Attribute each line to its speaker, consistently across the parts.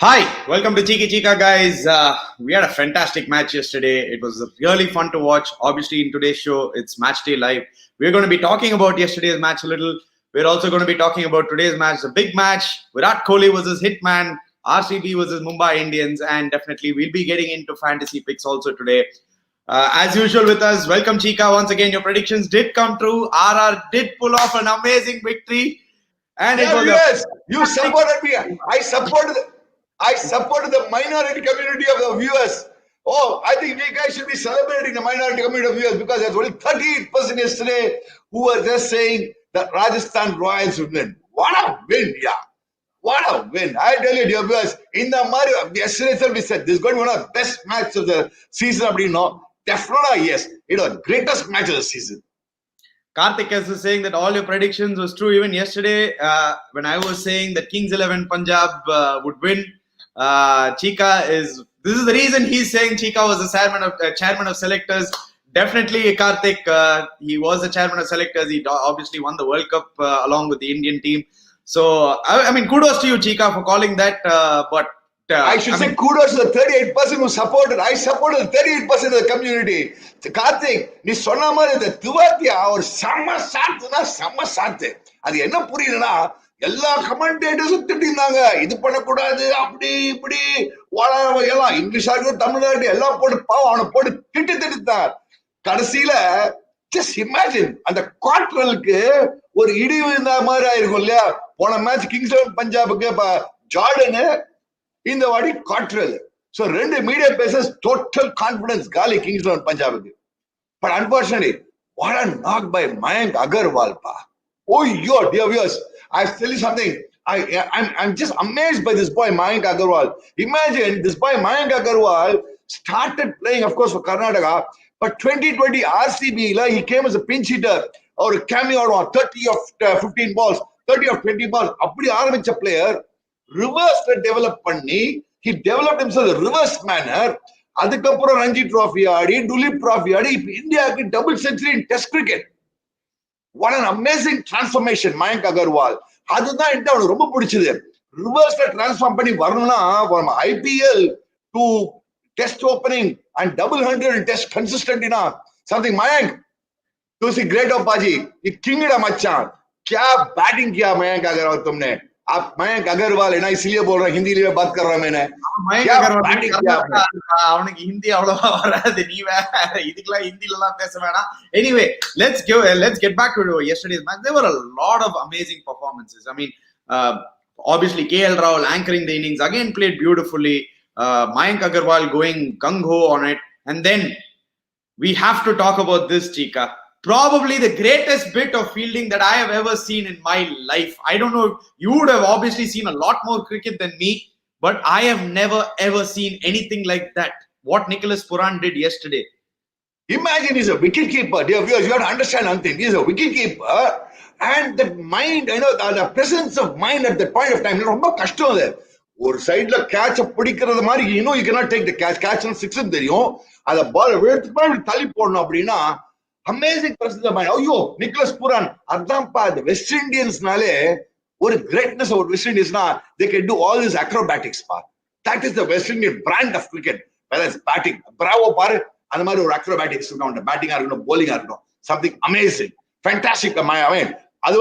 Speaker 1: Hi, welcome to Cheeka guys. We had a fantastic match yesterday. It was really fun to watch. Obviously, in today's show, it's Match Day Live. We're going to be talking about yesterday's match a little. We're also going to be talking about today's match, the big match. Virat Kohli versus Hitman, RCB versus Mumbai Indians, and definitely we'll be getting into fantasy picks also today. As usual with us, welcome Cheeka. Once again, your predictions did come true. RR did pull off an amazing victory.
Speaker 2: And yes, you supported me. I supported the minority community of the viewers. Oh, I think we guys should be celebrating the minority community of viewers because there's only 38% yesterday who were just saying that Rajasthan Royals would win. What a win, yeah. What a win. I tell you, dear viewers, in the Mario, yesterday itself we said this is going to be one of the best matches of the season. Definitely, yes. It was the greatest match of the season.
Speaker 1: Karthik is saying that all your predictions was true. Even yesterday, when I was saying that Kings XI Punjab would win, Cheeka this is the reason he's saying Cheeka was the chairman of selectors. Definitely, Karthik, he was the chairman of selectors. He obviously won the World Cup along with the Indian team. So, I mean, kudos to you, Cheeka, for calling that.
Speaker 2: I should say kudos to the 38% who supported. I supported the 38% of the community. Karthik, நீ சொன்ன மாதிரி இந்த tewatia ஒரு செம்ம சாத்து. அது என்ன புரியலனா எல்லா கமெண்டேட்டர்ஸும் திட்டினாங்க. இது பண்ணக்கூடாது அப்படி இப்படி எல்லாம் இங்கிலீஷா இருக்கு தமிழ்நாடு எல்லாம் போட்டு பாவம் அவனை போட்டு திட்டார். கடைசியில ஜஸ்ட் இமேஜின் அந்த குவார்டருக்கு ஒரு இடி விழுந்த மாதிரி ஆயிருக்கும் இல்லையா? போன மேட்ச் கிங்ஸ் XI பஞ்சாபுக்கு ஜார்டனு இந்த வாடி குவார்டர். சோ ரெண்டு மீடியா பேசஸ் டோட்டல் கான்ஃபிடன்ஸ் காலி Kings XI பஞ்சாபுக்கு. But unfortunately, what a knock by Mayank Agarwal, pa. Oh, dear viewers, I'll tell you something. I'm just amazed by this boy Mayank Agarwal. Imagine this boy Mayank Agarwal started playing, of course, for Karnataka, but 2020 RCB, he came as a pinch hitter or a cameo on 30 of 15 balls, 30 of 20 balls. Appadi ஆரம்பிச்ச player, reverse develop பண்ணி, he developed himself in a reverse manner. அதுக்கப்புறம் Ranji trophy ஆடி tulip trophy ஆடி இப்ப இந்தியாவுக்கு double century in test cricket. What an amazing transformation Mayank Agarwal. அதுதான் எனக்கு அவனுக்கு ரொம்ப பிடிச்சது. ரிவர்ஸ்ல டிரான்ஸ்ஃபார்ம் பண்ணி வரணும்னா IPL to test opening and double 100 test கன்சிஸ்டன்ட்னா சம்திங். Mayank, तुसी ग्रेट हो पाजी, ये किंगडम अच्छा. क्या बैटिंग किया Mayank Agarwal तुमने. आप मयंक अग्रवाल है ना, इसलिए बोल रहा, हिंदी में बात कर रहा मैंने.
Speaker 1: அவனுக்கு ஹிந்தி அவ்வளவா வராது, நீ வேற இதுக்கெல்லாம் ஹிந்தில எல்லாம் பேச வேணாம். Anyway, let's get back to yesterday's match. There were a lot of amazing performances. I mean, obviously KL Rahul anchoring the innings again played beautifully. Mayank Agarwal going gung-ho on it, and then we have to talk about this, Cheeka. Probably the greatest bit of fielding that I have ever seen in my life. I don't know, you would have obviously seen a lot more cricket than me, but I have never ever seen anything like that. What Nicholas Puran did yesterday.
Speaker 2: Imagine he's a wicket keeper. Dear viewers, you have to understand one thing. He's a wicket keeper, and the mind, the presence of mind at that point of time, ரொம்ப கஷ்டம் அது. ஒரு சைடுல கேட்ச பிடிக்கிறது மாதிரி, you cannot take the catch on 6 தெரியும். அத பால் எடுத்து தள்ளி போடணும் அப்படின்னா amazing presence of mind. ஐயோ, நிக்கலஸ் புரான் அதான்ப்பா the West Indiansனாலே ஒரு greatness of West Indiansனா they can do all these acrobatics pa. That is the West Indian brand of cricket. Whether it's batting, bravo பாரு, அந்த மாதிரி ஒரு acrobatics இருக்கணும், batting ஆ இருக்கணும், bowling ஆ இருக்கணும், something amazing, fantastic. அது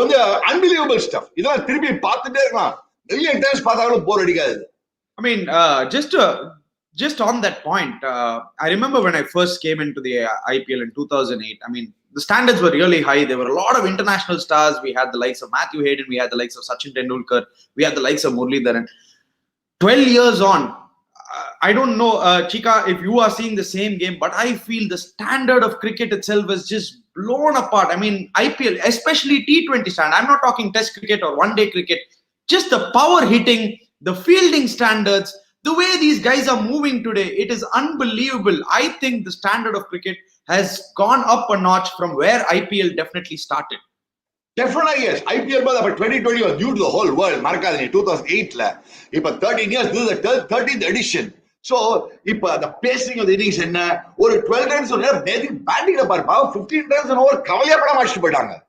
Speaker 2: unbelievable stuff. இதெல்லாம் திருப்பி பார்த்துட்டே இருக்கலாம், million times பார்த்தாலும் போர் அடிக்காது.
Speaker 1: I mean, just on that point, I remember when I first came into the IPL in 2008, I mean, the standards were really high. There were a lot of international stars. We had the likes of Matthew Hayden. We had the likes of Sachin Tendulkar. We had the likes of Muralidharan. 12 years on, I don't know, Cheeka, if you are seeing the same game, but I feel the standard of cricket itself is just blown apart. I mean, IPL, especially T20 standard. I'm not talking test cricket or one-day cricket. Just the power hitting, the fielding standards, the way these guys are moving today, it is unbelievable. I think the standard of cricket has gone up a notch from where IPL definitely started.
Speaker 2: Definitely, yes. IPL but 2020 was new to the whole world. Markadani 2008 la. Ipa 13 years, this is the 13th edition. So, ipa the pacing of the innings enna or 12 runs on batting la parpa 15 runs an over kavaliya pada maadichu poitaanga.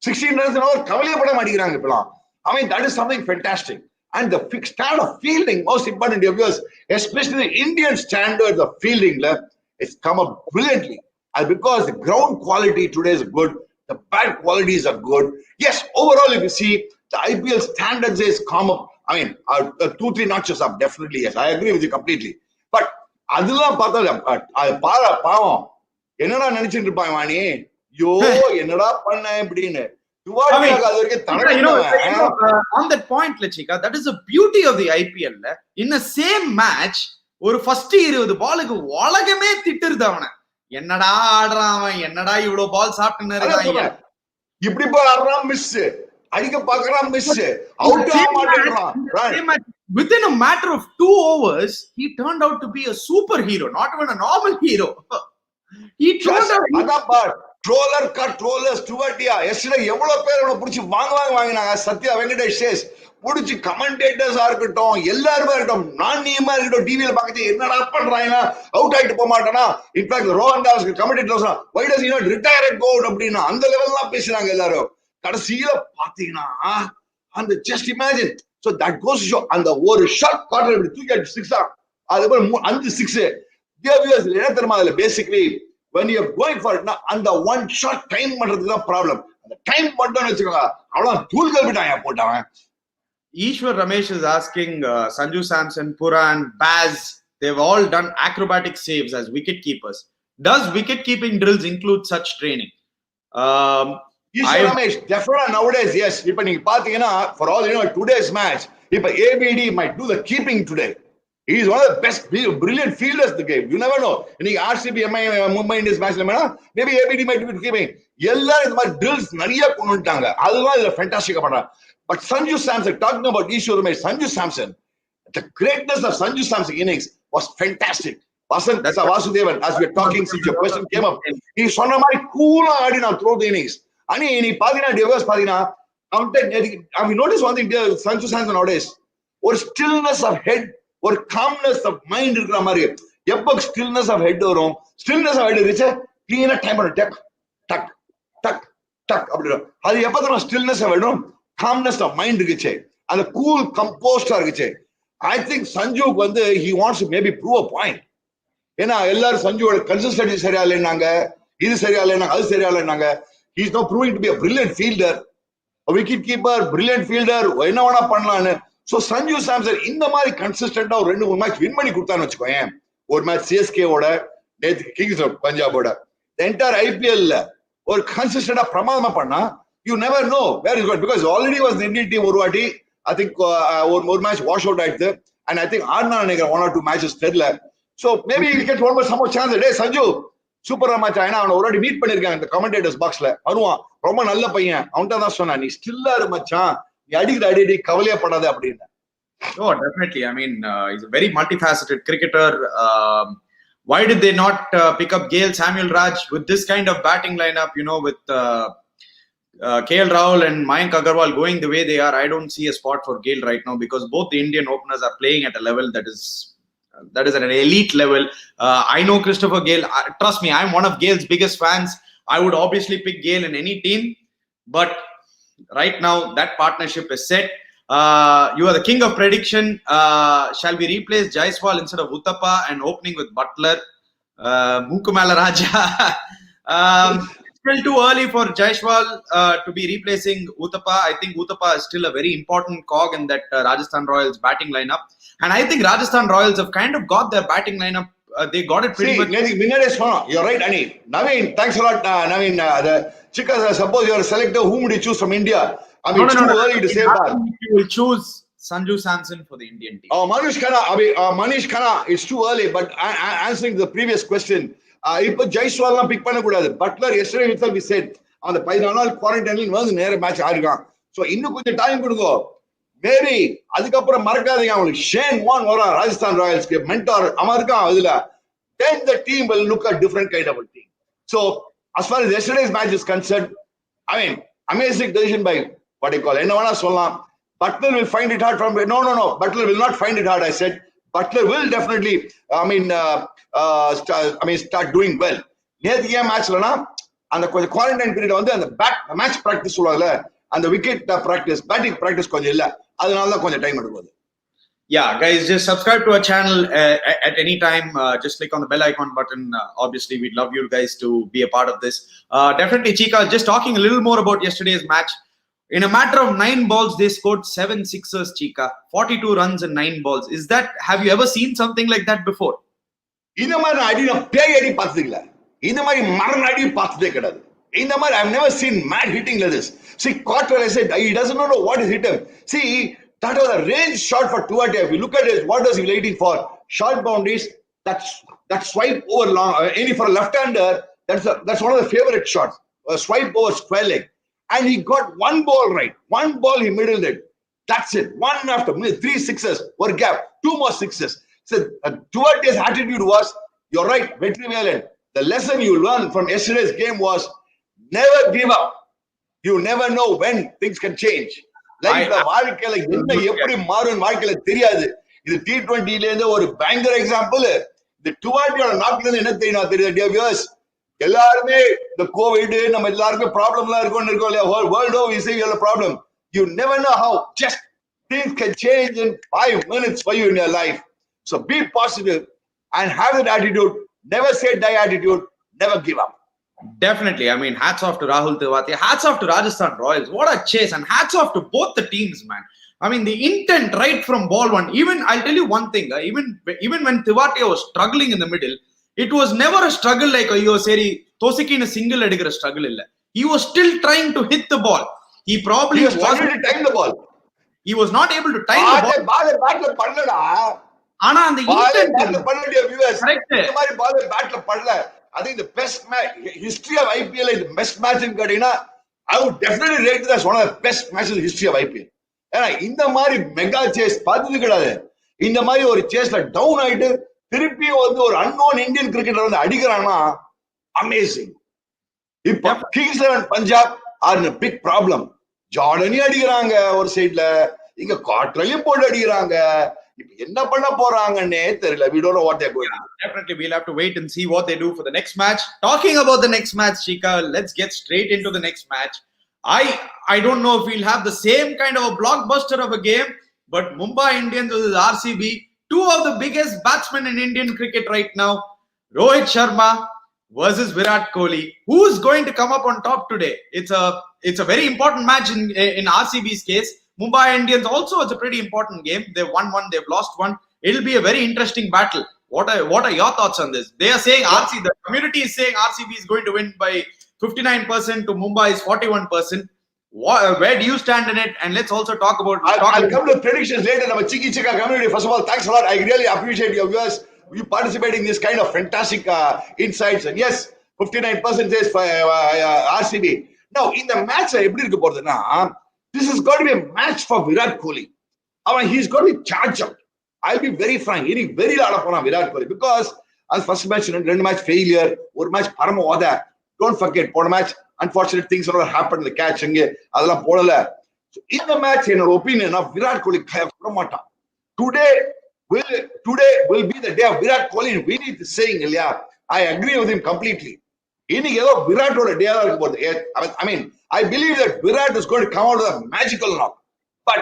Speaker 2: 16 runs an over kavaliya pada maadikranga ippala. I mean, that is something fantastic. And the standard of fielding, most important, because especially the Indian standard of fielding, it's come up brilliantly. And because the ground quality today is good, the bat qualities are good. Yes, overall, if you see, the IPL standards is come up. I mean, 2-3 notches up, definitely. Yes, I agree with you completely. But அதெல்லாம் பார்த்தா அது பாவம் என்னடா நினைச்சிட்டு இருப்பான் வாணி யோ என்னடா பண்ண இப்படின்னு
Speaker 1: on that point, Cheeka, that is the beauty of the IPL. In the same match, ஒரு ஃபர்ஸ்ட் 20 பாலுக்கு உலகமே திட்டுறது அவனை. என்னடா ஆடுறான் அவன், என்னடா இவ்வளவு பால் சாப்பிட்டுன்னு இருக்கான்,
Speaker 2: இப்படி பால் ஆடுறான், மிஸ் அடிக்க பார்க்கறான், மிஸ் அவுட் ஆக மாட்டேன்றான்.
Speaker 1: Within a matter of 2 overs, he turned out to be a superhero, not even a normal hero. He turned out. Trollers tewatia yesterday எவ்வளவு பேர் அவனை புடிச்சு வாங்கினாங்க. சத்யா வெங்கடேஷ் புடிச்சு கமெண்டேட்டர்ஸா இருக்கட்டும், எல்லாருமே இருக்கட்டும், நான் நீமா இருக்கட்டும், டிவியில பாக்கச்சு என்னடா பண்றாங்க, அவுட் ஆயிட்டு போக மாட்டானா. In fact Rohan Das commentator why does he not retire at கோட் அப்படின்னா அந்த லெவல்லாம் பேசுறாங்க எல்லாரும். கடைசியில பாத்தீங்கன்னா அந்த just imagine. So that goes to show அந்த ஒரு ஷாட் கார்னர் இப்படி தூக்கி அடிச்சு 6 அதுக்கப்புறம் 5 6 என்ன தெரியுமா அதுல basically when you are going for it and the one shot time பண்றதுக்கு தான் ப்ராப்ளம். அந்த டைம் பண்ணனும்னு வெச்சுக்கோங்க அவ்வளவு தூள்கள் விட்டாங்க போட்டாங்க. Ishwar Ramesh is asking Sanju Samson, Puran, Baz, they've all done acrobatic saves as wicket keepers. Does wicket keeping drills include such training?
Speaker 2: Ishwar Ramesh definitely nowadays yes. இப்ப நீங்க பாத்தீங்கன்னா for all you know today's match இப்ப ABD might do the keeping today. He is one of the best brilliant fielders in the game. You never know. இன்னைக்கு RCB Mumbai Indians matchல maybe ABD might be keeping. எல்லாரும் இந்த மாதிரி drills நிறைய கொண்டு வந்துட்டாங்க. அதுதான் இதுல ஃபேண்டாஸ்டிக்கா பண்றாங்க. But Sanju Samson, talking about Ishwar Ramesh, Sanju Samson, the greatness of Sanju Samson innings was fantastic. Vasudevan, as we are talking, since your question came up, he சொன்ன மாதிரி கூலா ஆடி நான் throw the innings. அனி நீ பாத்தீங்கன்னா divorce பாத்தீங்கன்னா have you noticed one thing Sanju Samson nowadays? ஒரு stillness of head, ஒரு calmness of mind இருக்கிற மாதிரி. எப்போ stillness of head வரும், stillness of head இருந்துச்சு clean time பண்ண டக் டக் டக் டக் அப்படி. அது எப்போ தான் stillness of head வரும், calmness of mind இருக்குச்சு, அந்த கூல் கம்போஸ்டா இருக்குச்சு. I think சஞ்சுக்கு வந்து he wants to maybe prove a point. ஏன்னா எல்லாரும் சஞ்சுவோட கன்சிஸ்டன்சி சரியா இல்லைன்னாங்க, இது சரியா இல்லைன்னாங்க, அது சரியா இல்லைன்னாங்க. He is now proving to be a brilliant fielder, a wicket keeper, brilliant fielder, என்ன வேணா பண்ணலான்னு. So Sanju Samson இந்த மாதிரி கன்சிஸ்டன்டா ஒரு 2-3 மேட்ச் வின் பண்ணி கொடுத்தான்னு வச்சுக்கோங்க. ஒரு மேட்ச் CSK ஓட, நேத்து கிங்ஸ் பஞ்சாபோட, என்டையர் IPL ஒரு கன்சிஸ்டன்டா பிரமாதமா பண்ணா you never know where he's going because already was the Indian team ஒரு வாட்டி I think ஒரு மேட்ச் வாஷ் அவுட் ஆயிடுது and I think ஆடினா நினைக்கிறேன் 1 or 2 matches தெரியல. So maybe he get one more some more chance. டேய் சஞ்சு சூப்பரா match ஆயினா அவனை ஒரு வாட்டி மீட் பண்ணிருக்காங்க இந்த கமெண்டேட்டர்ஸ் பாக்ஸ்ல. வருவான், ரொம்ப நல்ல பையன், அவன்கிட்ட தான் சொன்னா நீ ஸ்டில்லா இரு மச்சான், நீ அடிக்கிற அடி கவலையப்படாத அப்படின்னு.
Speaker 1: Oh, definitely. I mean, he's a very multifaceted cricketer. Why did they not pick up Gale, Samuel Raj with this kind of batting lineup, you know, with KL Rahul and Mayank Agarwal going the way they are? I don't see a spot for Gale right now because both the Indian openers are playing at a level that is at an elite level. I know Christopher Gale. Trust me, I'm one of Gale's biggest fans. I would obviously pick Gale in any team, but right now that partnership is set. You are the king of prediction. Shall we replace Jaiswal instead of Uthappa and opening with Butler? Mookumala Raja. Still too early for Jaiswal to be replacing Uthappa. I think Uthappa is still a very important cog in that Rajasthan Royals batting lineup. And I think Rajasthan Royals have kind of got their batting lineup. They got it pretty much.
Speaker 2: You're right, Ani. Naveen, thanks a lot. Naveen, Cheeka, suppose you're a selector, whom would you choose from India? I mean, it's too early to say that.
Speaker 1: You will choose Sanju Samson for the Indian team.
Speaker 2: Oh, Manish Khanna, it's too early. But answering the previous question, இப்போ ஜெய்ஸ்வால்லாம் pick பண்ணக்கூடாது. Buttler yesterday itself we said அந்த 14 நாள் குவாரண்டைன்ல வந்து நேர match ஆடிருக்கான். So இன்னும் கொஞ்சம் time கொடுங்க. மேபி அதுக்கப்புறம் மறக்காதீங்க, அவங்களுக்கு ஷேன் வான் வரா ராஜஸ்தான் ராயல்ஸ்க்கு மென்டார் அவன் இருக்கான் அதுல. Then the team will look at different kind of a team. So as far as yesterday's match is concerned, I mean, amazing decision by what you call என்ன வேணா சொல்லலாம். Butler will find it hard from no Butler will not find it hard. I said Butler will definitely start doing well. நேத்து ஏன் மேட்ச்லனா அந்த கொஞ்சம் quarantine period வந்து அந்த match practice சொல்லுவாங்கல்ல and the wicket practice, batting practice konjam illa. Adanal da konjam time edukudhu.
Speaker 1: Yeah, guys, just subscribe to our channel at any time. Just click on the bell icon button. Obviously, we'd love you guys to be a part of this. Definitely, Cheeka, just talking a little more about yesterday's match. In a matter of 9 balls, they scored 7 sixers, Cheeka. 42 runs in 9 balls. Have you ever seen something like that before?
Speaker 2: இந்த மாதிரி அடி நான் பேய் அடி பார்த்ததில்ல. இந்த மாதிரி மரண அடி பார்த்ததே கிடையாது. இந்த மாதிரி I've never seen mad hitting like this. See, Carter, I said, he doesn't know what is hit him. See, that was a range shot for tewatia. If you look at it, what was he waiting for? Short boundaries, that swipe over long, any for a left-hander, that's one of the favorite shots. A swipe over square leg. And he got one ball right. One ball he middled it. That's it. One after 3 sixes, one gap, 2 more sixes. So Tewatia's attitude was, you're right, Vetrivelan. The lesson you learned from yesterday's game was never give up. You never know when things can change. Like வாழ்க்கையில என்ன எப்படி மாறும் வாழ்க்கையில தெரியாது. இது T20ல இருந்து ஒரு பயங்கர எக்ஸாம்பிள். இந்த Tewatiaவோட நாக்குல இருந்து என்ன தெரியும் dear viewers, எல்லாருமே இந்த கோவிட் நம்ம எல்லாருமே ப்ராப்ளம்லாம் இருக்கோம் இல்லையா, world over we say you have a problem. You never know how just things can change in 5 minutes for you in your life. So be positive and have that attitude. Never say die attitude. Never give up.
Speaker 1: Definitely. I mean, hats off to Rahul Tewatia. Hats off to Rajasthan Royals. What a chase. And hats off to both the teams, man. I mean, the intent right from ball one. Even, I'll tell you one thing. Even when Tewatia was struggling in the middle, it was never a struggle like you were saying, Tosiki in a single edigra struggle. He was still trying to hit the ball. He probably
Speaker 2: was trying to time the ball.
Speaker 1: He was not able to time the ball. ஆனா அந்த
Speaker 2: I think the best match history of IPL is the best match in Kadina. I would definitely rate it as one of the best matches in the history of IPL. ஏன்னா இந்த மாதிரி mega chase பார்த்தது கிடையாது. இந்த மாதிரி ஒரு சேஸ்ல down ஆயிட்டு திருப்பி வந்து ஒரு அன்னோன் இந்தியன் கிரிக்கெட்டர் வந்து அடிக்கிறான்னா அமேசிங். இப்ப Kings XI Punjab R in big problem. ஜார்டனையும் அடிக்கிறாங்க ஒரு சைட்ல, இங்க கார்ட்டர்லயும் போட்டு அடிக்கிறாங்க. என்ன பண்ண போறாங்கன்னே தெரியல. We don't know what they're going to do.
Speaker 1: Definitely, we'll have to wait and see what they do for the next match. Talking about the next match, Cheeka, let's get straight into the next match. I don't know if we'll have the same kind of a blockbuster of a game, but Mumbai Indians versus RCB, two of the biggest batsmen in Indian cricket right now. Rohit Sharma versus Virat Kohli. Who's going to come up on top today? It's a very important match in RCB's case. Mumbai Indians also, it's a pretty important game. They've won one, they've lost one. It'll be a very interesting battle. What are your thoughts on this? They are saying the community is saying RCB is going to win by 59% to Mumbai's 41%. Where do you stand in it? And let's also talk about.
Speaker 2: I'll come to predictions later. Our Cheeka community. First of all, thanks a lot. I really appreciate your viewers. You participating in this kind of fantastic insights. And yes, 59% is for RCB. Now, in the match, this is going to be a match for Virat Kohli. I mean, he's going to be charged out. I'll be very frank. He's very lot of fun Virat Kohli because as first match, second match failure, one match paramo oda. Don't forget, for match, unfortunate things are happened. The catch and adala podala. So in the match, in our opinion, of Virat Kohli, today will be the day of Virat Kohli. We need to saying, I agree with him completely. Virat day. I mean, I believe that Virat is going to come out with a magical knock. But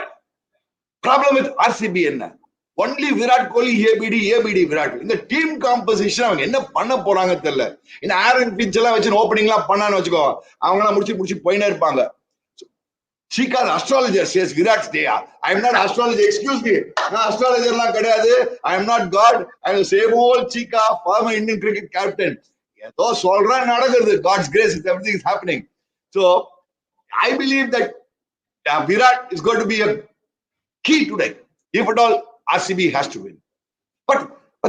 Speaker 2: problem with RCB enna? Only Virat Kohli, ABD Virat. In the team composition, அவங்க என்ன பண்ண போறாங்க தெரியல. இந்த Aaron pinch எல்லாம் வச்சு ஓபனிங்லாம் பண்ணான்னு வச்சுக்கோ, அவங்கலாம் முடிச்சு போயினே இருப்பாங்க. Cheeka, the astrologer, says Virat's day. I am not astrologer, excuse me. நான் அஸ்ட்ராலஜர்லாம் கிடையாது. I am not God. I am the same old Cheeka, former Indian cricket captain. ஏதோ சொல்றேன் நடக்குது. God's grace, everything is happening. So I believe that Virat is going to be a key today. If at all, RCB has to win. But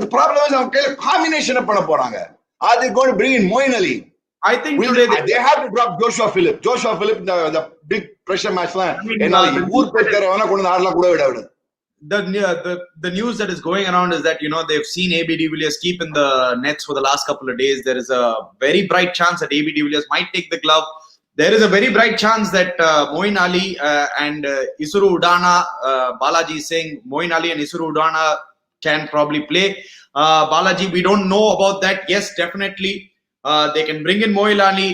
Speaker 2: the problem is, a combination of Panaporanga. Are they going to bring in Moeen Ali?
Speaker 1: I think today
Speaker 2: they have to drop Joshua Phillip. The big pressure match.
Speaker 1: The news that is going around is that, they've seen AB de Villiers keep in the nets for the last couple of days. There is a very bright chance that AB de Villiers might take the glove. There is a very bright chance that Moeen Ali and Isuru Udana, Balaji is saying Moeen Ali and Isuru Udana can probably play. Balaji, we don't know about that. Yes, definitely. They can bring in Moeen Ali.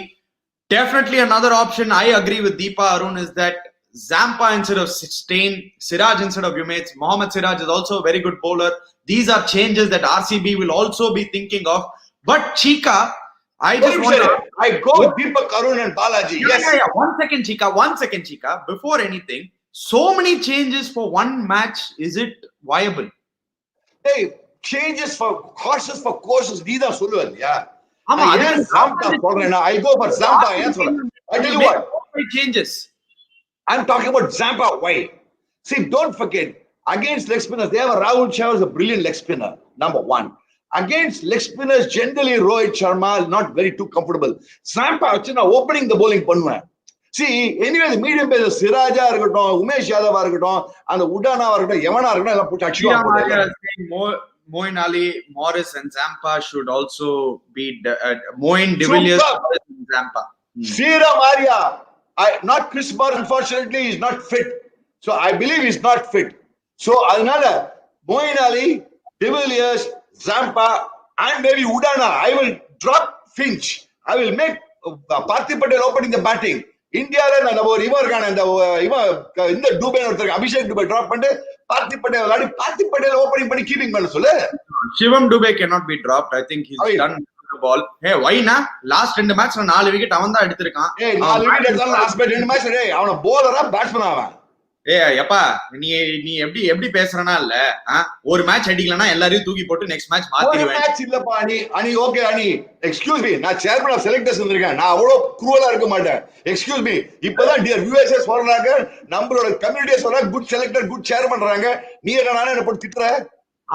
Speaker 1: Definitely another option. I agree with Deepa Arun is that Zampa instead of Stain, Siraj instead of Umaid. Mohammad Siraj is also a very good bowler. These are changes that RCB will also be thinking of. But Cheeka, I just want to...
Speaker 2: I go with Deepak Arun and Balaji.
Speaker 1: Yeah. 1 second, Cheeka. Before anything, so many changes for one match. Is it viable?
Speaker 2: Hey, changes for horses for courses. These are Sullivan. Yeah.
Speaker 1: Zampa
Speaker 2: I go for Zampa. I tell you what.
Speaker 1: Changes.
Speaker 2: I'm talking about Zampa. Why? See, don't forget, against leg spinners, they have a Rahul Chahar is a brilliant leg spinner. Number one. Against leg spinners, generally Rohit Sharma is not very too comfortable. Zampa opening the bowling பண்ணுவேன். See, anyway, the medium players, Siraja இருக்கட்டும், உமேஷ் யாதவா இருக்கட்டும், அந்த உடானா இருக்கட்டும், எவனா இருக்கட்டும், எல்லாம் போட்டு அடிச்சுடுவாங்க.
Speaker 1: Moeen Ali, Morris and Zampa should also be Moeen de Villiers and Zampa.
Speaker 2: Sira Maria, not Chris Moore, unfortunately, is not fit. So I believe he's not fit. So another Moeen Ali, de Villiers, Zampa, and maybe Udana. I will drop Finch. I will make Parthiv Patel opening the batting. India and இந்த Dubey Abhishek Dubey drop பண்ணி Parthiv Patel விளையாடி Parthiv Patel opening பண்ணி keeping பண்ண சொல்லு.
Speaker 1: Shivam Dubey cannot be dropped. I think he's done the ball. Hey, why na? Last 2 match 4 wicket அவன் தான் எடுத்திருக்கான்.
Speaker 2: ஏய் 4 wicket எடுத்தாலும் last 2 match டேய் அவன bowler batsman அவன்.
Speaker 1: ஏய் அப்பா நீ எப்படி பேசுறனா இல்ல ஒரு மேட்ச் அடிக்கலனா எல்லாரையும் தூக்கி போட்டு நெக்ஸ்ட் மேட்ச் மாத்திடுவேன்.
Speaker 2: ஒரு மேட்ச் இல்லப்பா அனி ஓகே அனி எக்ஸ்கியூஸ் மீ நான் சேர்மன் ஆஃப் செலக்டர்ஸ் வந்திருக்கேன். நான் அவ்வளவு குரூவலா இருக்க மாட்டேன். எக்ஸ்கியூஸ் மீ இப்பதான் டியர் யுஎஸ்எஸ் சொல்றாங்க நம்மளோட கம்யூனிட்டியே சொல்றாங்க குட் செலக்டர் குட் சேர்மன்றாங்க. நீ என்ன போட்டு திட்டுற?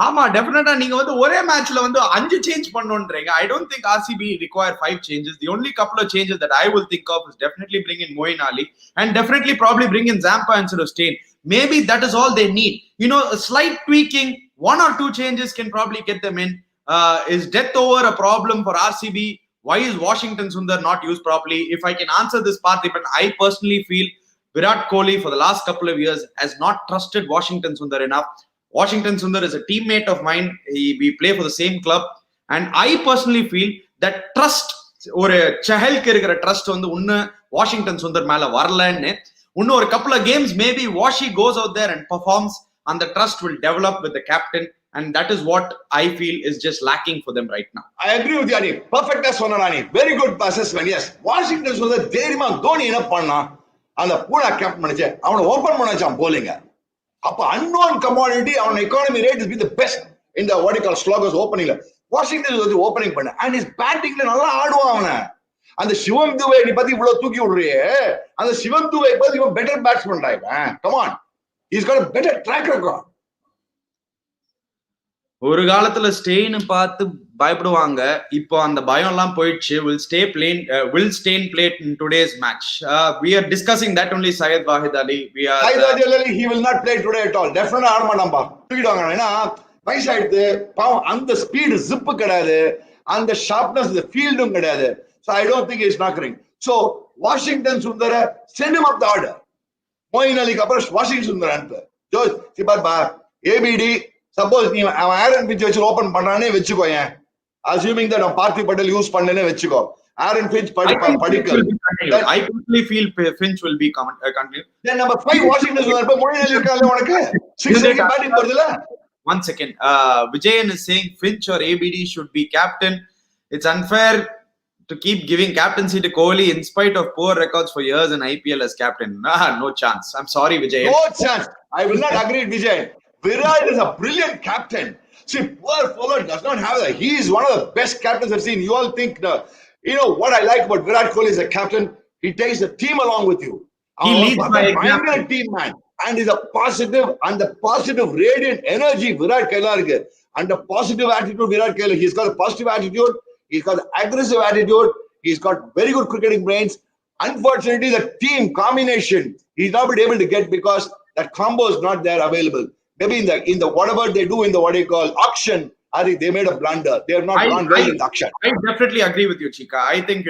Speaker 2: ஆமா
Speaker 1: டெஃபினட்டா நீங்க ஒரே மேட்ச்ல 5 change பண்ணனும்ன்றீங்க. I don't think RCB require 5 changes. The only couple of changes that I will think of is definitely bring in Moeen Ali and definitely probably bring in Zampa instead of Stain. Maybe that is all they need. A slight tweaking, 1 or 2 changes can probably get them in. Is death over a problem for RCB? Why is Washington Sundar not used properly? If I can answer this part, I personally feel Virat Kohli for the last couple of years has not trusted Washington Sundar enough. Washington Sundar is a teammate of mine. We play for the same club. And I personally feel that trust, ஒரு சஹலுக்கு இருக்கிற trust ஒன்னு Washington Sundar மேல வரலன்னு இன்னும் ஒரு couple of games maybe Washi goes out there and performs and the trust will develop with the captain and that is what I feel is just lacking for them right now.
Speaker 2: I agree with you Ani. Perfect as சொன்ன Ani. Very good assessment. Yes. Washington Sundar தைரியமா தோனி என்ன பண்ணா அந்த பூனா captain பண்ணிச்சு அவனை open பண்ணாச்சாம் bowling. அப்ப unknown commodity அவன் economy rate is be the best in the what you call sloggers opening. Washington is opening பண்ண and his batting ல நல்லா ஆடுவான் அவன. அந்த சிவம் துபே நீ பத்தி இவ்வளவு தூக்கி விடுறியே அந்த சிவம் துபே பத்தி இவன் better batsman இவன். Come on. He's got a better track record.
Speaker 1: ஒரு காலத்துல ஸ்டெயின் பார்த்து பயப்படுவாங்க. இப்போ அந்த பயம் எல்லாம் போயிடுச்சு. Will Stain play in today's match? We are discussing that only. Syed Wahid Ali.
Speaker 2: Syed Wahid Ali, he will not play today at all. Definitely ஆட மாட்டான்பா. தூக்கிடுவாங்க. ஏன்னா வயசாயிடுது. பாவம் அந்த ஸ்பீடு ஜிப் கிடையாது. அந்த ஷார்ப்னஸ் the ஃபீல்டும் கிடையாது. So I don't think he's knocking. So Washington Sundar send him up the order. Moeen Ali அப்புறம் Washington Sundar அனுப்பு. Jos சிபார்பா ABD suppose நீ அவன் Aaron Finch வச்சு ஓபன் பண்றானே வெச்சுக்கோயேன். Assuming that Parthiv Patel use பண்ணனே வெச்சுக்கோ. Aaron Finch படிக்க.
Speaker 1: I totally feel Finch will be continue.
Speaker 2: Then number 5 Washington Sundar Moeen Ali இருக்கால உனக்கு 6 batting போறதுல.
Speaker 1: 1 second. Vijayan is saying Finch or ABD should be captain. It's unfair to keep giving captaincy to Kohli in spite of poor records for years in IPL as captain. No chance. I'm sorry, Vijay.
Speaker 2: No chance. I will not agree with Vijay. Virat is a brilliant captain. See, poor fellow does not have that. He is one of the best captains I've seen. You all think what I like about Virat Kohli as a captain, he takes the team along with you.
Speaker 1: He leads by example.
Speaker 2: Team man. And he's a positive radiant energy Virat Kohli and the positive attitude Virat Kohli. He's got a positive attitude. He's got aggressive attitude. He's got very good cricketing brains. Unfortunately, the team combination he's not been able to get because that combo is not there available. Maybe in the whatever they do in the what you call auction, they made a blunder. They have not gone well in the auction.
Speaker 1: I definitely agree with you, Cheeka. I think a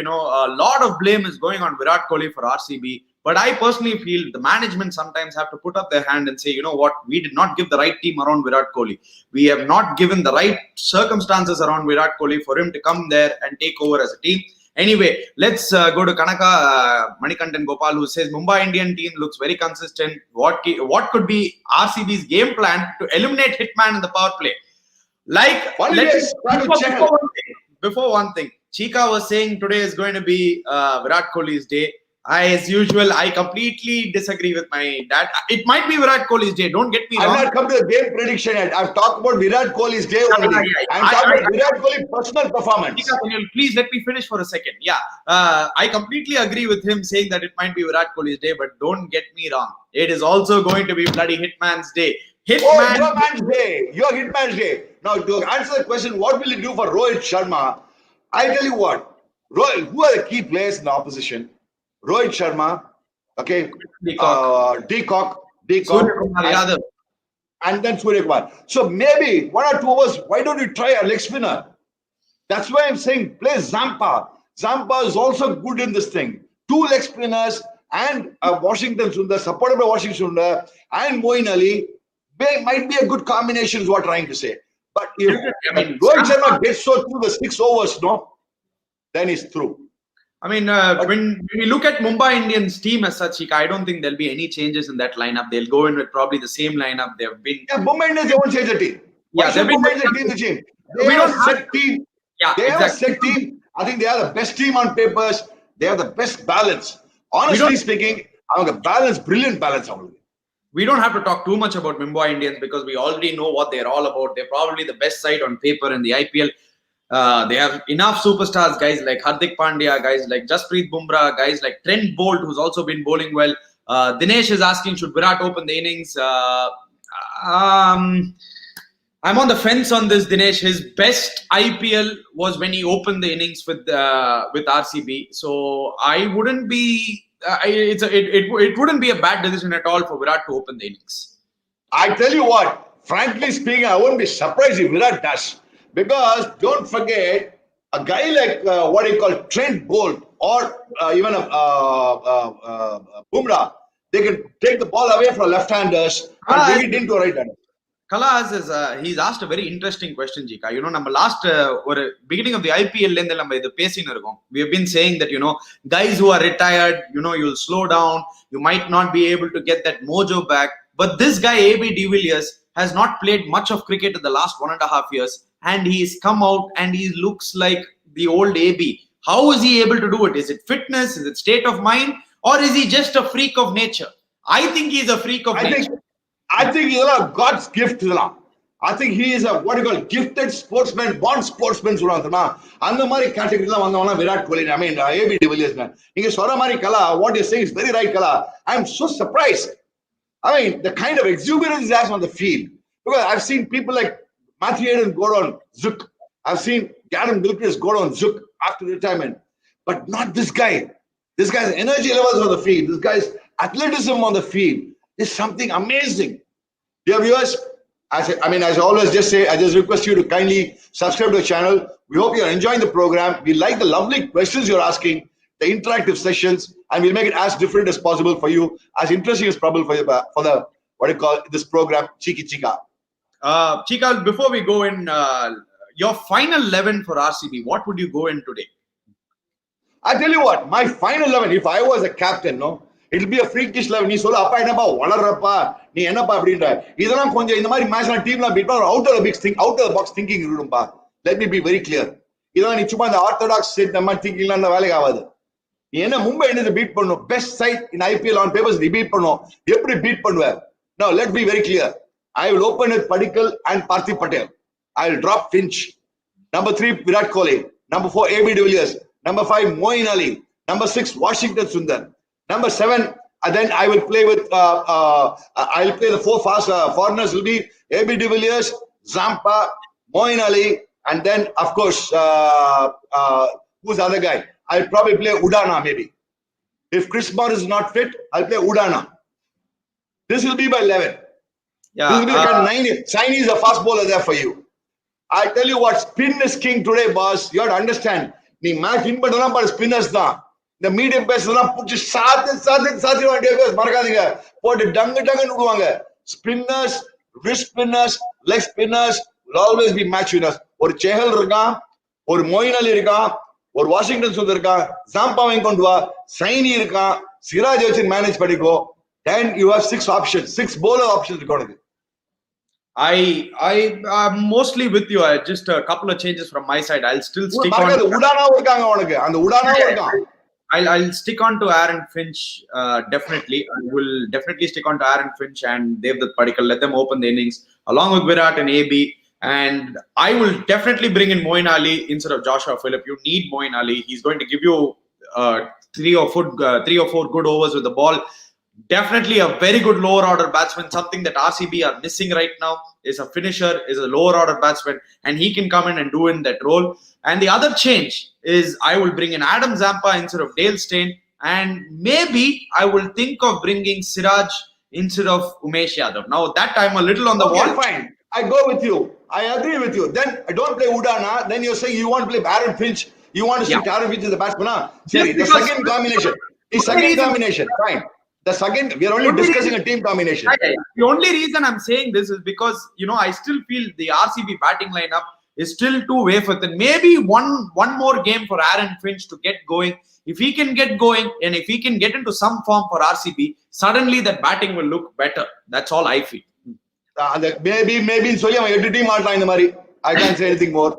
Speaker 1: lot of blame is going on Virat Kohli for RCB. But I personally feel the management sometimes have to put up their hand and say, you know what, we did not give the right team around Virat Kohli. We have not given the right circumstances around Virat Kohli for him to come there and take over as a team. Anyway, let's go to Kanaka Manikandan Gopal, who says Mumbai Indian team looks very consistent. What could be RCB's game plan to eliminate Hitman in the power play? Like, before one thing, Cheeka was saying today is going to be Virat Kohli's day. As usual, I completely disagree with my dad. It might be Virat Kohli's day. Don't get me wrong.
Speaker 2: I've not come to the game prediction yet. I've talked about Virat Kohli's day only. I'm talking about Virat Kohli's personal performance.
Speaker 1: Cheeka, can you please let me finish for a second? Yeah, I completely agree with him saying that it might be Virat Kohli's day, but don't get me wrong. It is also going to be bloody Hitman's day.
Speaker 2: Hitman's day. Your Hitman's day. Now, to answer the question, what will you do for Rohit Sharma? I tell you what. Who are the key players in the opposition? Rohit Sharma, okay, Decock, and then Surya Kumar. So maybe 1 or 2 overs, why don't you try a leg spinner? That's why I'm saying play Zampa. Zampa is also good in this thing. 2 leg spinners and Washington Sundar, supported by Washington Sundar and Moeen Ali, might be a good combination is what I'm trying to say. But if Rohit Sharma gets so through the 6 overs, no, then he's through.
Speaker 1: I mean, when we look at Mumbai Indians team as such, I don't think there'll be any changes in that lineup. They'll go in with probably the same lineup. They've been.
Speaker 2: Yeah, Mumbai Indians, they won't change the team.
Speaker 1: Yeah, they've been.
Speaker 2: The team. They have a set team.
Speaker 1: Yeah,
Speaker 2: they have a set team. I think they are the best team on papers. They have the best balance. Honestly speaking, I have a brilliant balance.
Speaker 1: We don't have to talk too much about Mumbai Indians because we already know what they're all about. They're probably the best side on paper in the IPL. They have enough superstars, guys like Hardik Pandya, guys like Jasprit Bumrah, guys like Trent Bolt, who's also been bowling well. Dinesh is asking, should Virat open the innings? I'm on the fence on this, Dinesh. His best IPL was when he opened the innings with RCB. So I wouldn't be. It wouldn't be a bad decision at all for Virat to open the innings.
Speaker 2: I tell you what, frankly speaking, I wouldn't be surprised if Virat does. Because don't forget, a guy like what you call Trent Bolt or even Bumrah, they can take the ball away from left-handers and bring it into a right-hander.
Speaker 1: Kalas is he's asked a very interesting question, Cheeka. Number last beginning of the IPL, we have been saying that guys who are retired, you'll slow down, you might not be able to get that mojo back. But this guy, AB de Villiers, has not played much of cricket in the last 1.5 years. And he's come out and he looks like the old AB. How is he able to do it? Is it fitness? Is it state of mind? Or is he just a freak of nature? I think he's a freak of nature.
Speaker 2: I think he's a God's gift. I think he is a gifted sportsman, born sportsman. And the Mari category Virat Kohli. I mean, AB de Villiers. What you're saying is very right, Kala. I'm so surprised. I mean, the kind of exuberance he has on the field. Because I've seen people like Matthew go on Zook. I've seen Gavin Gilchrist go on Zook after retirement. But not this guy. This guy's energy levels on the field. This guy's athleticism on the field is something amazing. Dear viewers, as I always just say, I just request you to kindly subscribe to the channel. We hope you're enjoying the program. We like the lovely questions you're asking, the interactive sessions, and we'll make it as different as possible for you, as interesting as possible for the this program, Cheeka.
Speaker 1: Cheeka, before we go in, your final 11 for RCB, what would you go in today?
Speaker 2: I tell you what, my final 11, if I was a captain, no, it'll be a freakish 11. நீ சொல்ல அப்பா என்னப்பா வளர்றப்பா நீ என்னப்பா அப்படின்ற இதெல்லாம் கொஞ்சம் இந்த மாதிரி மேட்ச்லாம் டீம்லாம் பீட் பண்ண out of the box thinking இருக்கும்பா. Let me be very clear. இதெல்லாம் நீ சும்மா இந்த ஆர்த்தடாக்ஸ் செட் நம்ம திங்கிங்லாம் அந்த வேலைக்கு ஆகாது. நீ என்ன மும்பை இந்தியன்ஸ் பீட் பண்ணணும், best side in IPL on papers நீ பீட் பண்ணணும். எப்படி பீட் பண்ணுவ? Now let me be very clear. I will open with Padikkal and Parthiv Patel. I will drop Finch. Number 3, Virat Kohli. Number 4, AB de Villiers. Number 5, Moeen Ali. Number 6, Washington Sundar. Number 7, and then I will play with. I will play the 4 fast foreigners. Will be AB de Villiers, Zampa, Moeen Ali, and then of course who's the other guy? I'll probably play Udana maybe. If Chris Morris is not fit, I'll play Udana. This will be my 11. Yeah, this will be the kind of 9. Chinese a fast bowler there for you. I tell you what, spin is king today, boss. You have to understand. நீ match win பண்ணலாம் but spinners தான். இந்த medium pace எல்லாம் புடிச்சு சாத்தி மறக்காதீங்க, போட்டு டங்குன்னு விடுவாங்க. Spinners, wrist spinners, leg spinners will always be match winners. ஒரு செஹல் இருக்கான், ஒரு மொயின் அலி இருக்கான், ஒரு வாஷிங்டன் சுந்தர் இருக்கான், ஜாம்பாவையும் கொண்டு வா, சைனி இருக்கான், சிராஜ் வச்சு மேனேஜ் பண்ணிக்கோ. Then you have 6 options, 6 bowler options இருக்கு உனக்கு.
Speaker 1: I'm mostly with you. Just a couple of changes from my side. I'll still stick on.
Speaker 2: உடானாவும் இருக்காங்க உனக்கு, அந்த உடானாவும் இருக்கான்.
Speaker 1: I'll stick on to Aaron Finch, definitely. I will definitely stick on to Aaron Finch and Devdutt Padikkal. Let them open the innings along with Virat and AB. And I will definitely bring in Moeen Ali instead of Joshua Phillip. You need Moeen Ali. He's going to give you 3 or 4 good overs with the ball. Definitely a very good lower order batsman. Something that RCB are missing right now is a finisher, is a lower order batsman, and he can come in and do in that role. And the other change is I will bring in Adam Zampa instead of Dale Steyn, and maybe I will think of bringing Siraj instead of Umesh Yadav. Now that I'm a little on the wall.
Speaker 2: Fine. I go with you. I agree with you. Then I don't play Udana. Then you're saying you want to play Aaron Finch. You want to stick Aaron Finch as the batsman. Sorry, the second combination. The second combination. Fine. The second, we are only discussing a team combination.
Speaker 1: The only reason I'm saying this is because, I still feel the RCB batting lineup is still too wafer thin. Maybe one more game for Aaron Finch to get going. If he can get going and if he can get into some form for RCB, suddenly that batting will look better. That's all I feel.
Speaker 2: Maybe சொல்லி அவன் 8 team ஆடலாம் இந்த மாதிரி. I can't say anything more.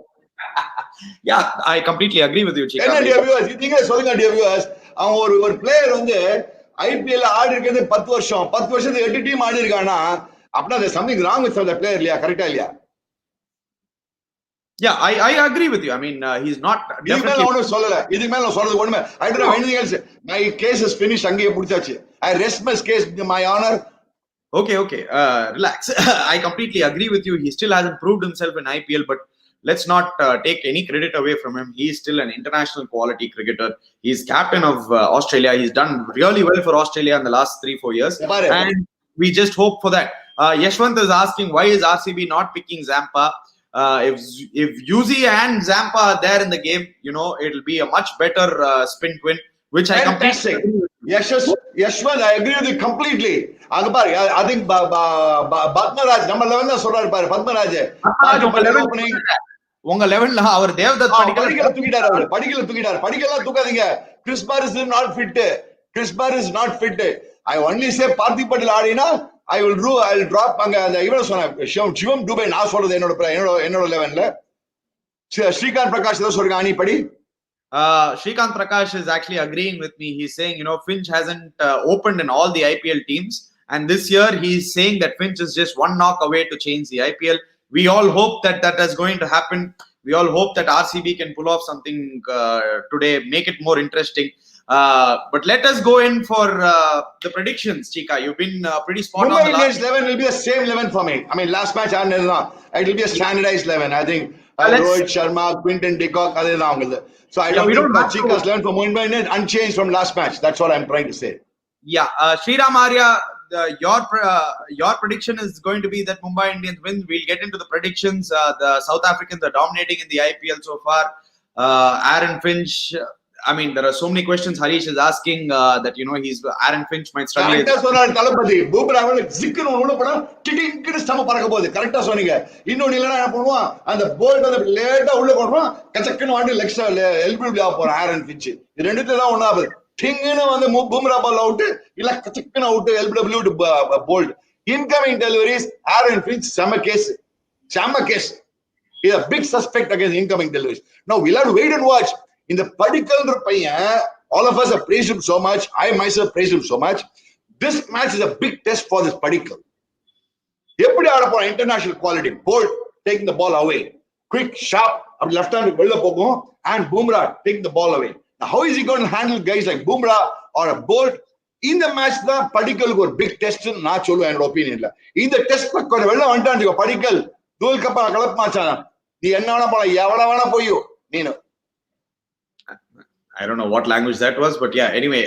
Speaker 1: Yeah, I completely agree with you, Cheeka.
Speaker 2: என்ன dear viewers, நீங்க சொல்லுங்க dear viewers, அவன் ஒரு பிளேயர் வந்து IPL ஆடி இருக்கிறது 10 வருஷம், 10 வருஷத்துக்கு 8 டீம் ஆடி இருக்கானா, அப்படினா there's something wrong with the player இல்லையா? கரெக்ட்டா இல்லையா?
Speaker 1: Yeah, I agree with you. I mean, he's not
Speaker 2: definitely. இதுக்கு மேல நான் சொல்றது ஒண்ணுமே. I don't know anything else. My case is finished. அங்கேயே முடிச்சாச்சு. I rest my case, my honor.
Speaker 1: Okay. Relax. I completely agree with you. He still hasn't proved himself in IPL, but let's not take any credit away from him. He is still an international quality cricketer. He's captain of Australia. He's done really well for Australia in the last 3-4 years. And we just hope for that. Yashwant is asking, why is RCB not picking Zampa? If Yuzi and Zampa are there in the game, it'll be a much better spin twin, which I completely agree with.
Speaker 2: Yashwant, I agree with you completely. I think Padmaraj number 11 தான் சொல்றாரு பாரு. Padmaraj
Speaker 1: உங்க 11ல அவர் தேவதத்
Speaker 2: படிக்கல தூக்கிட்டாரு. படிக்கலாம் தூக்காதீங்க. கிறிஸ்பார் is not fit. I only say Parthiv Patel ஆடினா I will drop அங்க அந்த இவன சொன்ன சிவம் துபே நான் சொல்றது என்னோட 11ல. ஸ்ரீகாந்த் பிரகாஷ் ஏதோ சொல்றாங்க அணி படி.
Speaker 1: Srikanth Prakash is actually agreeing with me. He's saying, Finch hasn't opened in all the IPL teams. And this year, he's saying that Finch is just one knock away to change the IPL. We all hope that is going to happen. We all hope that RCB can pull off something today, make it more interesting. But let us go in for the predictions, Cheeka. You've been pretty spot on.
Speaker 2: Mumbai Indians 11 will be the same 11 for me. I mean, last match, it will be a standardized 11. I think Rohit Sharma, Quinton de Kock, so I don't think Cheeka's 11 for Mumbai Indians unchanged from last match. That's what I'm trying to say.
Speaker 1: Yeah, Sriram Arya, your prediction is going to be that Mumbai Indians win. We'll get into the predictions. The South Africans are dominating in the IPL so far. Aaron Finch. I mean, there are so many questions. Harish is asking that Aaron Finch might struggle.
Speaker 2: Correct சொன்னாரு தலபதி. பூம்ராவல ஜிக்குன்னு ஒண்ணு போனா டிடிங்னு ஸ்டம்ப பறக்க போகுது. கரெக்ட்டா சொன்னீங்க. இன்னொன்னு இல்லனா என்ன பண்ணுவான்? அந்த போல்ட் வந்து லேட்டா உள்ள போடுவான். கச்சக்குன்னு வாண்டி லெக்ஸ்ட்ரா எல்பிடபிள்யூ ஆ போறான் ஆரன் ஃபின்ச். இது ரெண்டுத்துல தான் ஒண்ணாவது. டிங்னு வந்து பூம்ரா பால் அவுட் இல்ல கச்சக்குன்னு out LBW to bowled. Incoming deliveries Aaron Finch செம case. He's a big suspect against incoming deliveries. Now we'll have to wait and watch. In the Padikkal பையன், all of us have praised him so much. I myself praised him so much. This match is a big test for this Padikkal. எப்படி ஆட போற international quality. Bolt taking the ball away. Quick, sharp, அப்படி left hand வெளில போகும் and Bumrah taking the ball away. Now how is he going to handle guys like Bumrah or a Bolt? இந்த match தான் படிக்கலுக்கு ஒரு big test நான் சொல்லுவேன் என்னோட ஒப்பீனியன்ல. இந்த டெஸ்ட் கொஞ்சம் வெளில வந்துட்டான் படிக்கல் தூள் கப்பா கலப்பு மாச்சானா நீ என்ன வேணா போல எவ்வளவு வேணா போயோ நீனு.
Speaker 1: I don't know what language that was, but yeah. Anyway,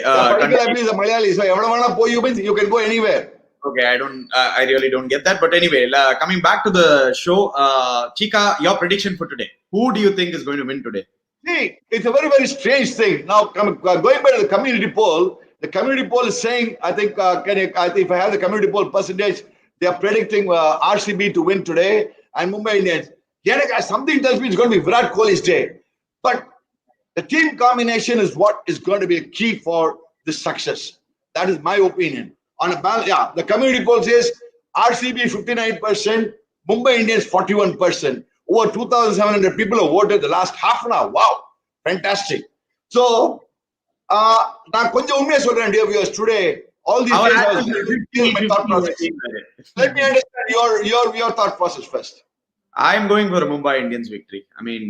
Speaker 2: Malayali, so everyone wanna po you means you can go anywhere.
Speaker 1: Okay, I really don't get that, but anyway, coming back to the show, Cheeka, your prediction for today. Who do you think is going to win today?
Speaker 2: See, it's a very, very strange thing. Now, going back to the community poll, the community poll is saying, I think, if I have the community poll percentage, they are predicting RCB to win today and Mumbai Indians. Something tells me it's going to be Virat Kohli's day, but The team combination is what is going to be a key for this success. That is my opinion. On a balance, yeah, the community poll says RCB 59%, Mumbai Indians 41%. Over 2,700 people have voted the last half an hour. Wow, fantastic. So, நான் கொஞ்சம் உண்மையா சொல்றேன் dear viewers, today all these days I was my thought process. Let me understand your thought process first.
Speaker 1: I'm going for a Mumbai Indians victory. I mean,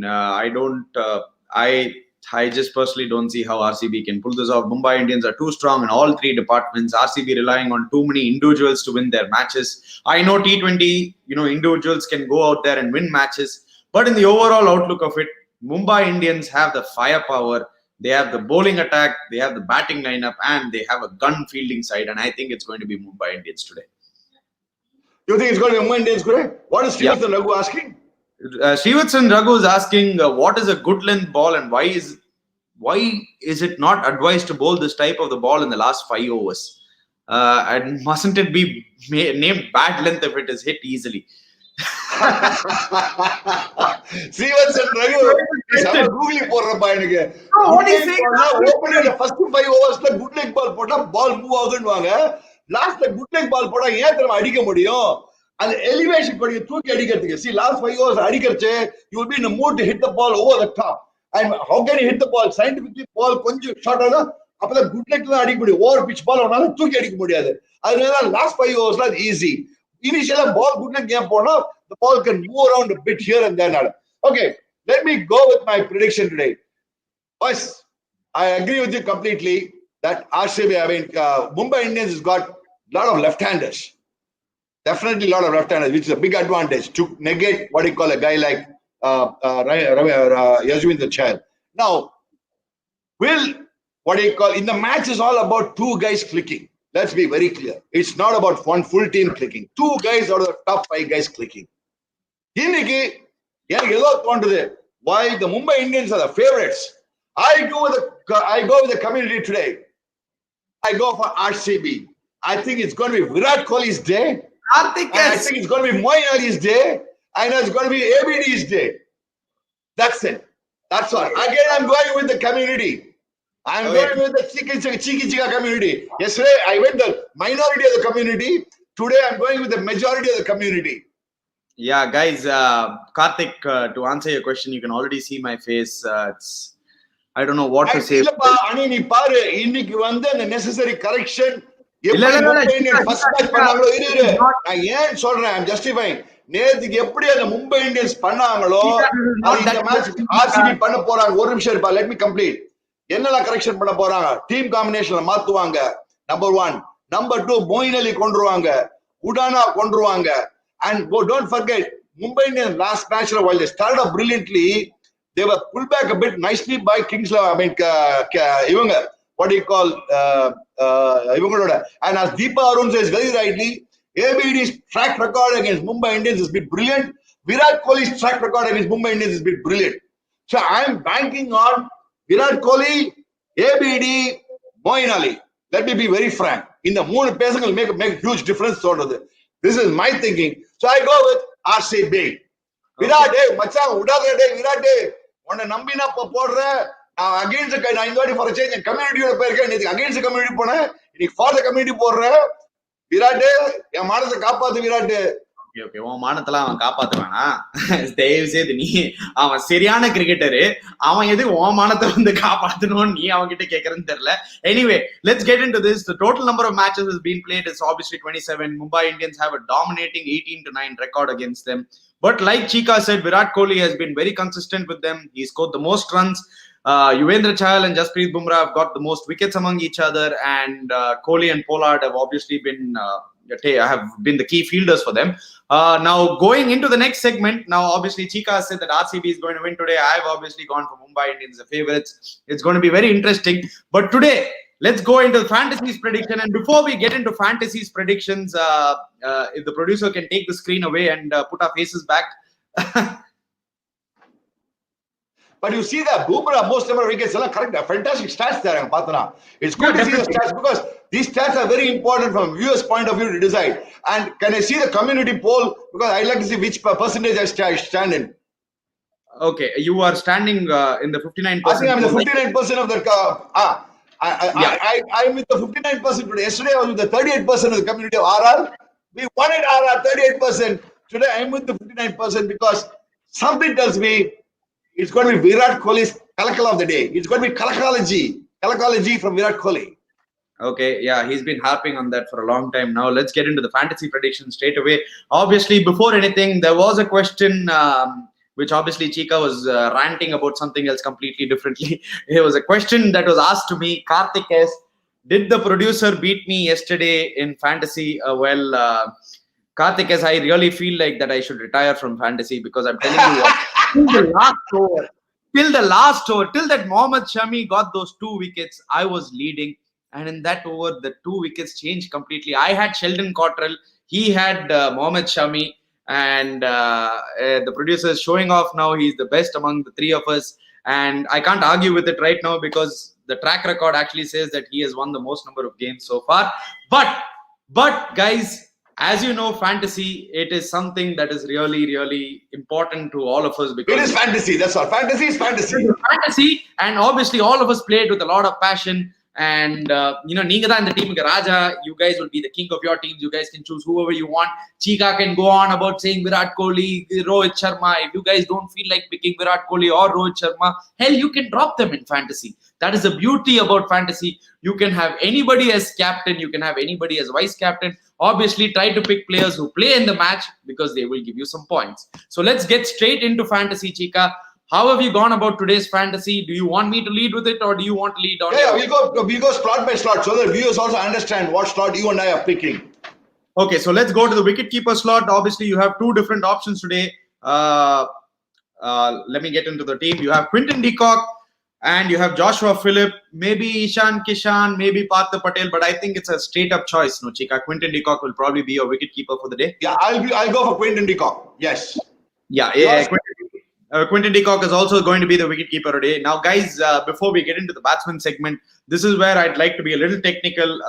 Speaker 1: I just personally don't see how RCB can pull this off. Mumbai Indians are too strong in all three departments. RCB relying on too many individuals to win their matches. I know T20, individuals can go out there and win matches. But in the overall outlook of it, Mumbai Indians have the firepower. They have the bowling attack. They have the batting lineup. And they have a gun fielding side. And I think it's going to be Mumbai Indians today.
Speaker 2: You think it's going to be Mumbai Indians today? What is Stevenson Raghu asking?
Speaker 1: Stevenson Raghu is asking what is a good length ball and why is it not advised to bowl this type of the ball in the last 5 overs? And mustn't it be named bad length if it is hit easily?
Speaker 2: Stevenson Raghu is googling போறப்பா எனக்கு.
Speaker 1: What is saying?
Speaker 2: Opening the first 5 overs la good leg ball போட்டா ball move ஆகுதுன்னுவாங்க. லாஸ்ட்ல good leg ball போட்டா ஏன் தெரியுமா அடிக்க முடியும்? And the elevation படிக்க தூக்கி அடிக்கிறதுக்கு. See, last 5 overs அடிக்கிறச்சு, you will be in the mood to hit the ball over the top. And how can you hit the ball? Scientifically, ball கொஞ்சம் short ஆனா அப்பதான் குட் லெக் தான் அடிக்க முடியும். Over pitch பால் அவனால தூக்கி அடிக்க முடியாது. அதனால லாஸ்ட் 5 ஓவர்ஸ்ல அது ஈஸி. இனிஷியலா பால் குட் லெக் கேம் போனா the ball can move around a bit here and there. Okay, let me go with my prediction today. Boys, I agree with you completely that RCB, Mumbai Indians has got a lot of left-handers. Definitely a lot of left-handers, which is a big advantage to negate what you call a guy like Yashwin's child. Now, in the match is all about 2 guys clicking. Let's be very clear. It's not about one full team clicking. 2 guys out of the top 5 guys clicking. Inniki, எனக்கு ஏதோ தோன்றுது. Why the Mumbai Indians are the favorites? I go with the community today. I go for RCB. I think it's going to be Virat Kohli's day. I think it's going to be Mayank's day. I know it's going to be ABD's day. That's it. That's all. Again, I'm going with the community. I'm going with the Cheeka community. Yesterday, I went the minority of the community. Today, I'm going with the majority of the community.
Speaker 1: Yeah, guys, Karthik, to answer your question, you can already see my face. I don't know what to say.
Speaker 2: நீ பாரு இன்னைக்கு வந்து அந்த necessary correction ஏன் சொல்றேன் justifying நேத்துக்கு எப்படி அந்த மும்பை இந்தியன்ஸ் பண்ணாங்களோ இந்த மேட்ச் ஆர்சிபி பண்ண போறாங்க. ஒரு நிமிஷம் இருப்பா, லெட் மீ கம்ப்ளீட். என்னெல்லாம் கரெக்ஷன் பண்ண போறாங்க? டீம் காம்பினேஷன்ல மாத்துவாங்க, நம்பர் 1. நம்பர் 2, மொயின் அலி கொண்டுருவாங்க, உடானா கொண்டுருவாங்க. And don't forget, Mumbai Indians last match, while they started off brilliantly, they were pulled back a bit nicely by Kings. Ivanga, what do you call and as Deepa Arun says very rightly, ABD's track record against Mumbai Indians has been brilliant. Virat Kohli's track record against Mumbai Indians has been brilliant. So I am banking on Virat Kohli, ABD, Moeen Ali. Let me be very frank. In the moon person will make a huge difference. Sort of this is my thinking. So I go with RCB. Virat, hey, machang, udadre day, Virat day. One nambina podra. Against the kind, I'm going for a change in community. Against the community, for the community, Virat, your mother's a kappa, the Virat.
Speaker 1: Okay, உன் மானத்தெல்லாம் அவன் காப்பாத்துவானா? தயவு செய்து நீ அவன் சரியான cricketer, அவன் எது உன் மானத்தை வந்து காப்பாத்தணும்னு நீ அவன் கிட்ட கேட்கறன்னு தெரியல. Anyway, let's get into this. The total number of matches has been played is obviously 27. Mumbai Indians have a dominating 18-9 record against them. But like Cheeka said, Virat Kohli has been very consistent with them. He scored the most runs. Yuzvendra Chahal and Jasprit Bumrah have got the most wickets among each other, and Kohli and Pollard have obviously been the key fielders for them. Now going into the next segment, now obviously Cheeka said that RCB is going to win today. I've obviously gone for Mumbai Indians as favorites. It's going to be very interesting. But today, let's go into the Fantasy's prediction. And before we get into Fantasy's predictions, if the producer can take the screen away and put our faces back.
Speaker 2: But you see that Bumrah, most number of wickets, correct, fantastic stats there. It's good to see the stats because these stats are very important from viewers' point of view to decide. And can I see the community poll? Because I'd like to see which percentage I stand in.
Speaker 1: Okay, you are standing in the 59%.
Speaker 2: I think I'm the 59% of the. I'm with the 59% today. Yesterday I was with the 38% of the community of RR. We won it RR 38%. Today I'm with the 59% because something tells me it's going to be Virat Kohli's Kalakal of the day. It's going to be Kalakology from Virat Kohli.
Speaker 1: Okay, yeah, he's been harping on that for a long time now. Let's get into the fantasy prediction straight away. Obviously, before anything, there was a question which obviously Cheeka was ranting about something else completely differently. It was a question that was asked to me, Karthik S. Did the producer beat me yesterday in fantasy? Karthik S, I really feel like that I should retire from fantasy because I'm telling you what, till the last over, till that Mohammad Shami got those 2 wickets, I was leading. And in that over, the 2 wickets changed completely. I had Sheldon Cottrell, he had Mohammad Shami, and the producer is showing off now. He's the best among the three of us. And I can't argue with it right now because the track record actually says that he has won the most number of games so far. But guys, as you know, fantasy, it is something that is really, really important to all of us because
Speaker 2: it is fantasy. That's all. Fantasy is fantasy.
Speaker 1: It is fantasy, and obviously all of us play it with a lot of passion. And Neenga da in the team Raja, you guys will be the king of your teams. You guys can choose whoever you want. Cheeka can go on about saying Virat Kohli, Rohit Sharma. If you guys don't feel like picking Virat Kohli or Rohit Sharma, hell, you can drop them in fantasy. That is the beauty about fantasy. You can have anybody as captain. You can have anybody as vice captain. Obviously, try to pick players who play in the match because they will give you some points. So let's get straight into fantasy, Cheeka. How have you gone about today's fantasy? Do you want me to lead with it or do you want to lead on?
Speaker 2: Yeah, we go slot by slot so that viewers also understand what slot you and I are picking.
Speaker 1: Okay, so let's go to the wicketkeeper slot. Obviously, you have two different options today. Let me get into the team. You have Quinton de Kock and you have Joshua Phillip, maybe Ishan Kishan, maybe Partha Patel, but I think it's a straight up choice, no, Cheeka. Quinton de Kock will probably be your wicketkeeper for the day.
Speaker 2: Yeah, I'll go for Quinton de Kock. Yes.
Speaker 1: Yeah. Quinton de Kock is also going to be the wicketkeeper today. Now, guys, before we get into the batsman segment, this is where I'd like to be a little technical.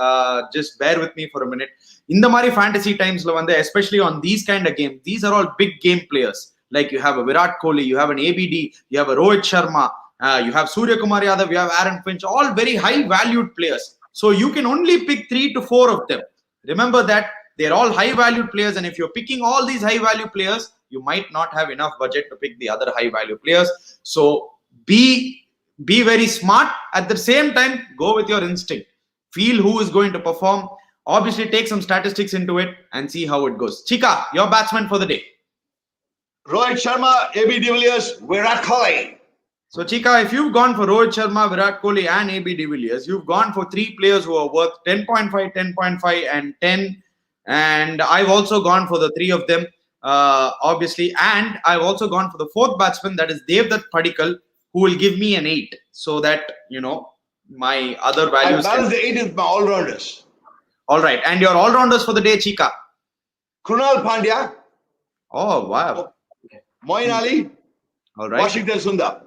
Speaker 1: Just bear with me for a minute. In the Mari fantasy times, especially on these kind of games, these are all big game players. Like you have a Virat Kohli, you have an ABD, you have a Rohit Sharma, you have Surya Kumar Yadav, you have Aaron Finch, all very high valued players. So you can only pick 3 to 4 of them. Remember that they're all high valued players, and if you're picking all these high value players, you might not have enough budget to pick the other high value players. So be very smart. At the same time, go with your instinct. Feel who is going to perform. Obviously, take some statistics into it and see how it goes. Cheeka, your batsman for the day.
Speaker 2: Rohit Sharma, AB de Villiers, Virat Kohli.
Speaker 1: So, Cheeka, if you've gone for Rohit Sharma, Virat Kohli and AB de Villiers, you've gone for 3 players who are worth 10.5, 10.5 and 10. And I've also gone for the 3 of them. Obviously, and I've also gone for the 4th batsman, that is Devdutt Padikkal, who will give me an 8, so that my other values.
Speaker 2: I balance the 8 with my all-rounders.
Speaker 1: All right, and your all-rounders for the day, Cheeka.
Speaker 2: Krunal Pandya.
Speaker 1: Oh wow.
Speaker 2: Moeen Ali.
Speaker 1: All right.
Speaker 2: Washington Sundar.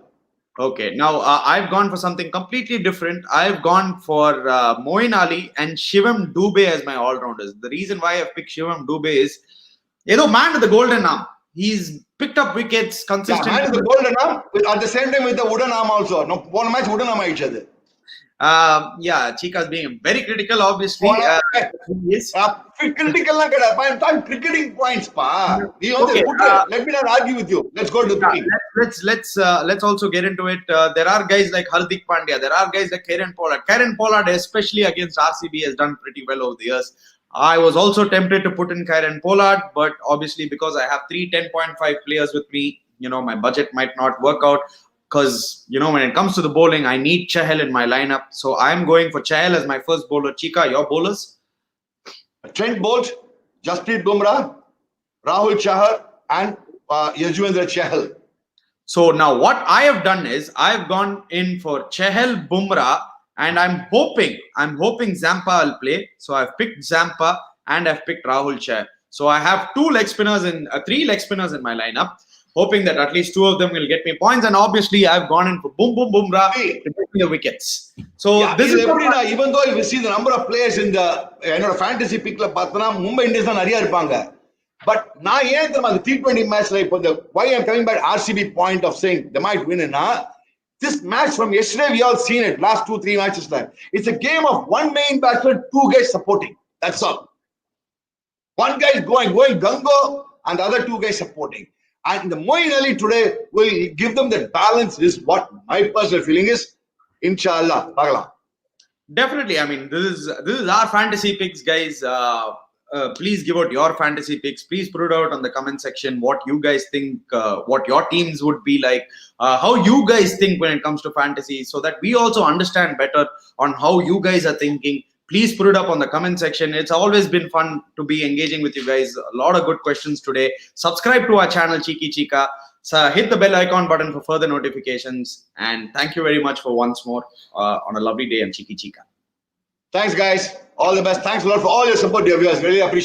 Speaker 1: Okay, now I've gone for something completely different. I've gone for Moeen Ali and Shivam Dube as my all-rounders. The reason why I've picked Shivam Dube is, man with the golden arm. He's picked up wickets consistently.
Speaker 2: Yeah, man with the golden arm, at the same time with the wooden arm also. No, one match wooden arm each other.
Speaker 1: Yeah, Cheeka's being very critical, obviously.
Speaker 2: Yes. Critical, I'm talking cricketing points, pa. Okay, let me not argue with you. Let's go to the picking.
Speaker 1: Let's also get into it. There are guys like Hardik Pandya. There are guys like Kieron Pollard. Kieron Pollard, especially against RCB, has done pretty well over the years. I was also tempted to put in Kieron Pollard, but obviously because I have 3 10.5 players with me, my budget might not work out. Because, when it comes to the bowling, I need Chahal in my lineup. So I'm going for Chahal as my first bowler. Cheeka, your bowlers?
Speaker 2: Trent Bolt, Jasprit Bumrah, Rahul Chahar, and Yuzvendra Chahal.
Speaker 1: So now what I have done is I've gone in for Chahal, Bumrah, and I'm hoping Zampa will play. So I've picked Zampa and I've picked Rahul Chahar. So I have 3 leg spinners in my lineup, hoping that at least 2 of them will get me points. And obviously, I've gone in for Bumrah to get me the wickets. So this is
Speaker 2: even though if you see the number of players in the fantasy pick, Mumbai Indians are But now the T20 match, like why I'm coming back RCB point of saying they might win. This match from yesterday, we all seen it. Last 2-3 matches there. It's a game of one main batsman, two guys supporting. That's all. One guy is going gungo, and the other two guys supporting. And the Moeen Ali today will give them that balance. Is what my personal feeling is. Inshallah, Bagla.
Speaker 1: Definitely. I mean, this is our fantasy picks, guys. Please give out your fantasy picks. Please put it out on the comment section what you guys think, what your teams would be like, how you guys think when it comes to fantasy, so that we also understand better on how you guys are thinking. Please put it up on the comment section. It's always been fun to be engaging with you guys. A lot of good questions today. Subscribe to our channel, Cheeka. So hit the bell icon button for further notifications. And thank you very much for once more on a lovely day on Cheeka.
Speaker 2: Thanks, guys. All the best. Thanks a lot for all your support, dear viewers. Really appreciate it.